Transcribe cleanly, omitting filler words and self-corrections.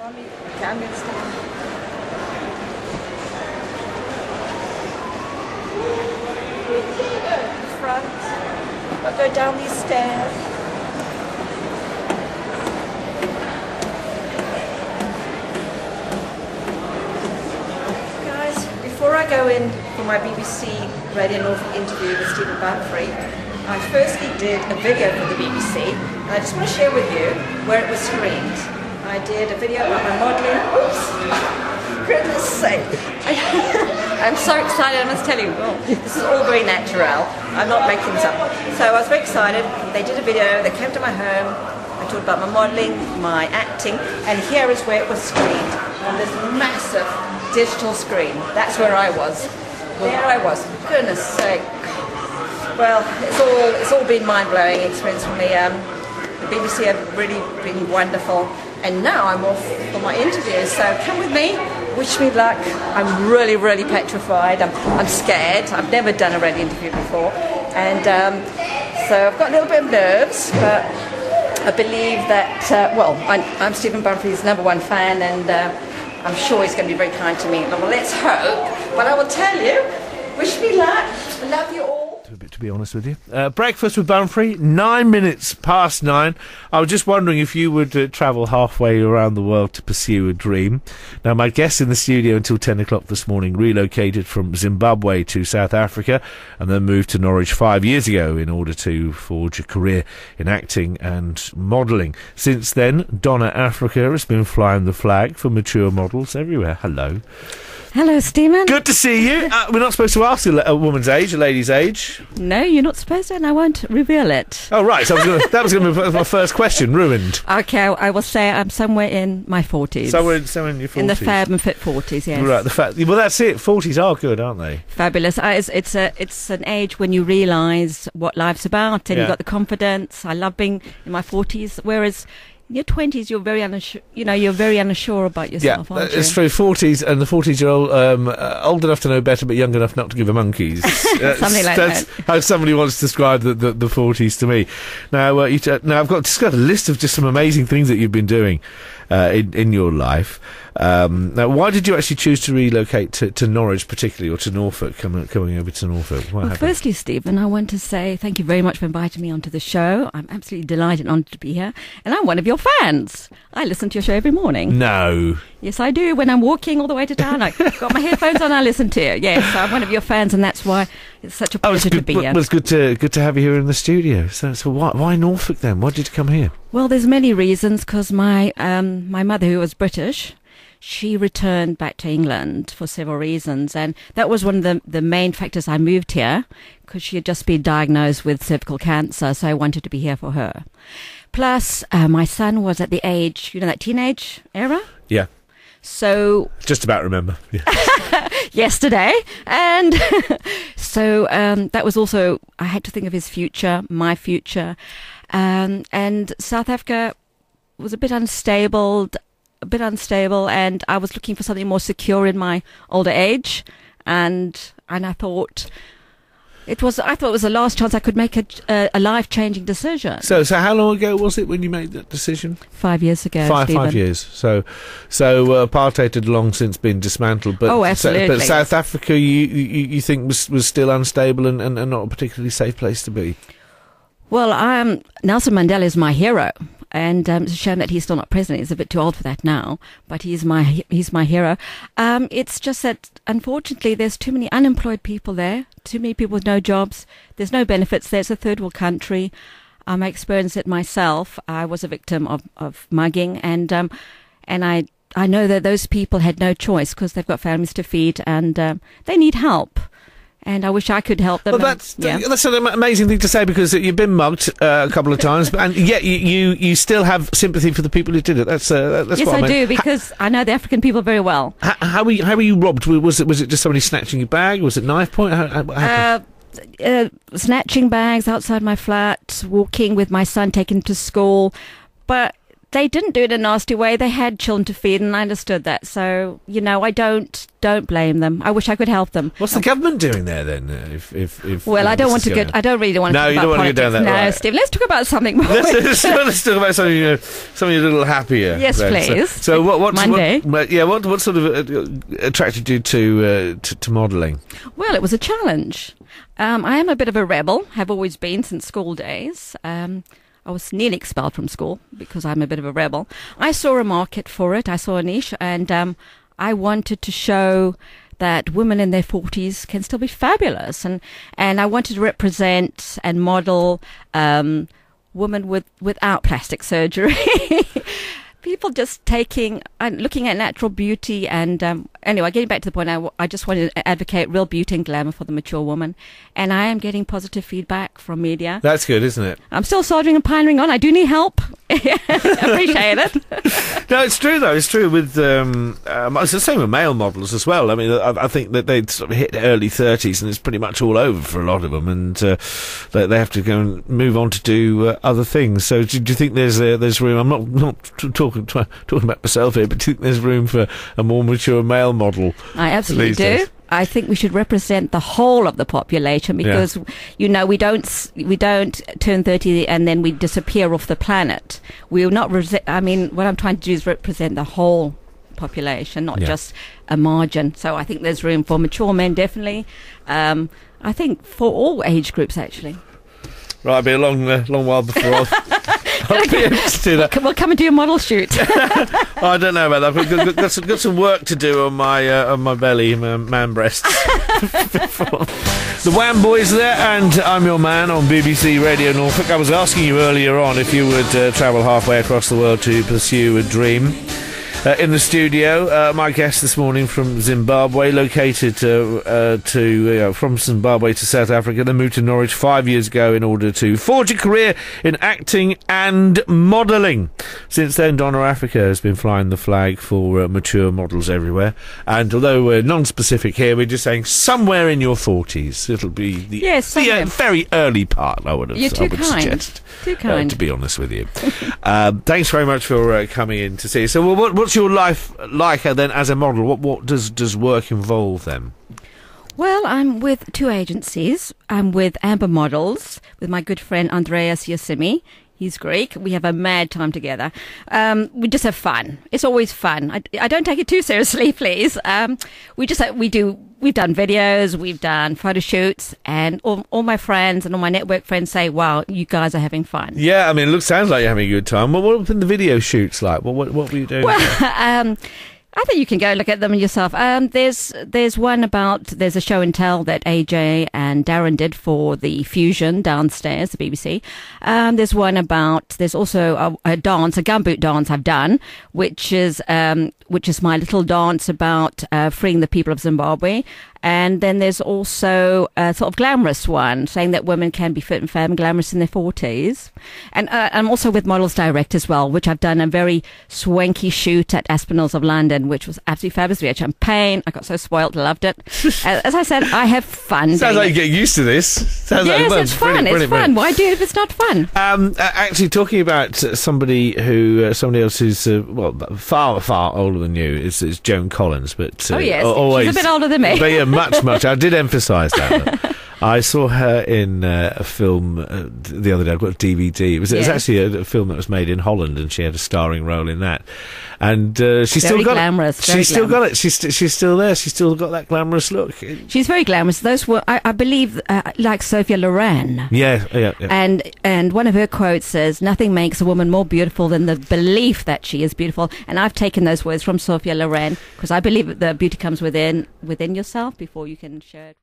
Okay, I'm going to stand. Front. I'll go down these stairs. Guys, before I go in for my BBC Radio Norfolk interview with Stephen Bamfrey, I firstly did a video for the BBC, and I just want to share with you where it was screened. I did a video about my modelling. Oops! Goodness sake! I'm so excited, I must tell you. Oh, this is all very natural. I'm not making this up. So I was very excited. They did a video, they came to my home. I talked about my modelling, my acting, and here is where it was screened on this massive digital screen. That's where I was. There I was. Goodness sake. Well, it's all been mind-blowing experience for me. The BBC have really been wonderful, and now I'm off for my interview. So come with me. Wish me luck. I'm really, really petrified. I'm scared. I've never done a radio interview before, and so I've got a little bit of nerves, but I believe that. Well, I'm Stephen Bamfrey's #1 fan, and I'm sure he's going to be very kind to me. Well, let's hope. But I will tell you. Wish me luck. I love you all. To be honest with you. Breakfast with Bamfrey, 9 minutes past 9. I was just wondering if you would travel halfway around the world to pursue a dream. Now, my guest in the studio until 10 o'clock this morning relocated from Zimbabwe to South Africa and then moved to Norwich 5 years ago in order to forge a career in acting and modelling. Since then, Donna Africa has been flying the flag for mature models everywhere. Hello. Hello, Stephen. Good to see you. We're not supposed to ask a woman's age, a lady's age. No, you're not supposed to, and I won't reveal it. Oh, right. So that was going to be my first question. Ruined. Okay, I will say I'm somewhere in my 40s. Somewhere in your 40s. In the fab and fit 40s, yes. Right. Well, that's it. 40s are good, aren't they? Fabulous. It's an age when you realise what life's about, and you've got the confidence. I love being in my 40s, whereas in your 20s, you're very unsure about yourself, aren't you? It's true. 40s, and the 40s-year-old old enough to know better, but young enough not to give a monkeys. Something like that's that. how somebody wants to describe the 40s to me. Now, now I've got a list of just some amazing things that you've been doing in your life. Now, why did you actually choose to relocate to Norwich, particularly, or to Norfolk, coming over to Norfolk? Well, firstly, Stephen, I want to say thank you very much for inviting me onto the show. I'm absolutely delighted and honoured to be here, and I'm one of your fans. I listen to your show every morning. No. Yes, I do. When I'm walking all the way to town, I've got my headphones on, I listen to you. Yes, I'm one of your fans, and that's why it's such a pleasure to be here. Well, it's good to have you here in the studio. So why Norfolk then? Why did you come here? Well, there's many reasons, because my mother, who was British, she returned back to England for several reasons, and that was one of the main factors I moved here, because she had just been diagnosed with cervical cancer, so I wanted to be here for her. Plus, my son was at the age, that teenage era? Yeah. So... Just about remember. Yeah. Yesterday. And so that was also, I had to think of his future, my future. And South Africa was a bit unstable, and I was looking for something more secure in my older age, and I thought it was the last chance I could make a life-changing decision. So how long ago was it when you made that decision? 5 years ago. 5 years. So apartheid had long since been dismantled. But oh, absolutely. But South Africa, you think was still unstable and not a particularly safe place to be. Well, Nelson Mandela is my hero. And it's a shame that he's still not president. He's a bit too old for that now. But he's my hero. It's just that, unfortunately, there's too many unemployed people there. Too many people with no jobs. There's no benefits there. It's a third world country. I experienced it myself. I was a victim of mugging. And I know that those people had no choice, because they've got families to feed, and they need help. And I wish I could help them. Well, that's an amazing thing to say, because you've been mugged a couple of times, and yet you still have sympathy for the people who did it. That's yes, what I do, because I know the African people very well. How were you robbed? Was it just somebody snatching your bag? Was it knife point? What happened? Snatching bags outside my flat, walking with my son, taken to school, but they didn't do it in a nasty way. They had children to feed, and I understood that. So, I don't blame them. I wish I could help them. What's the government doing there then? Well, I don't want to get. I don't really want to. No, talk you about don't want politics. to go down that. No, right. Steve. Let's talk about something more. Let's talk about something, something a little happier. Yes, then. please. So what? Monday. What sort of attracted you to modelling? Well, it was a challenge. I am a bit of a rebel. Have always been since school days. I was nearly expelled from school because I'm a bit of a rebel. I saw a market for it. I saw a niche, and I wanted to show that women in their 40s can still be fabulous, and I wanted to represent and model women without plastic surgery. People just taking and looking at natural beauty, and anyway, getting back to the point, I just wanted to advocate real beauty and glamour for the mature woman, and I am getting positive feedback from media. That's good, isn't it? I'm still soldering and pioneering on. I do need help. Appreciate it. No, it's true though. It's true with it's the same with male models as well. I mean, I think that they sort of hit early 30s, and it's pretty much all over for a lot of them, and they have to go and move on to do other things. So, do you think there's room? I'm not talking about myself here, but do you think there's room for a more mature male model? I absolutely do. Days? I think we should represent the whole of the population, because we don't turn 30 and then we disappear off the planet. We will not. What I'm trying to do is represent the whole population, not just a margin. So I think there's room for mature men, definitely. I think for all age groups, actually. Right, it'll be a long while before I'll be able to do that. We'll come and do a model shoot. I don't know about that. I've got some work to do on my belly, my man breasts. The Wham Boys there, and I'm your man on BBC Radio Norfolk. I was asking you earlier on if you would travel halfway across the world to pursue a dream. In the studio, my guest this morning from Zimbabwe, located from Zimbabwe to South Africa, then moved to Norwich 5 years ago in order to forge a career in acting and modelling. Since then, Donna Africa has been flying the flag for mature models everywhere. And although we're non-specific here, we're just saying somewhere in your 40s. It'll be the very early part, I would suggest. Too kind. To be honest with you. Thanks very much for coming in to see us. So, what's your life like then as a model? What does work involve then? Well, I'm with two agencies. I'm with Amber Models, with my good friend Andreas Yosimi. He's Greek. We have a mad time together. We just have fun. It's always fun. I don't take it too seriously, please. We've done videos, we've done photo shoots, and all my friends and all my network friends say, "Wow, you guys are having fun." Yeah, I mean, sounds like you're having a good time. What have been the video shoots like? What were you doing? Well, I think you can go look at them yourself. There's one about, there's a show and tell that AJ and Darren did for the Fusion downstairs, the BBC. There's one about, there's also a dance, a gumboot dance I've done, which is my little dance about freeing the people of Zimbabwe. And then there's also a sort of glamorous one, saying that women can be fit and fab and glamorous in their 40s. And I'm also with Models Direct as well, which I've done a very swanky shoot at Aspinalls of London, which was absolutely fabulous. We had champagne. I got so spoilt, loved it. As I said, I have fun. Sounds like you get used to this. Yes, it's fun. It's fun. Why do it if it's not fun? Actually, talking about somebody else who's far older than you is Joan Collins, but oh yes, always, she's a bit older than me. But yeah, much. I did emphasise that. I saw her in a film the other day. I've got a DVD. It was actually a film that was made in Holland, and she had a starring role in that. And she's still got it. She's still got it. She's still there. She's still got that glamorous look. She's very glamorous. Those were, I believe, like Sophia Loren. Yeah. And one of her quotes says, "Nothing makes a woman more beautiful than the belief that she is beautiful." And I've taken those words from Sophia Loren, because I believe that the beauty comes within yourself before you can share it.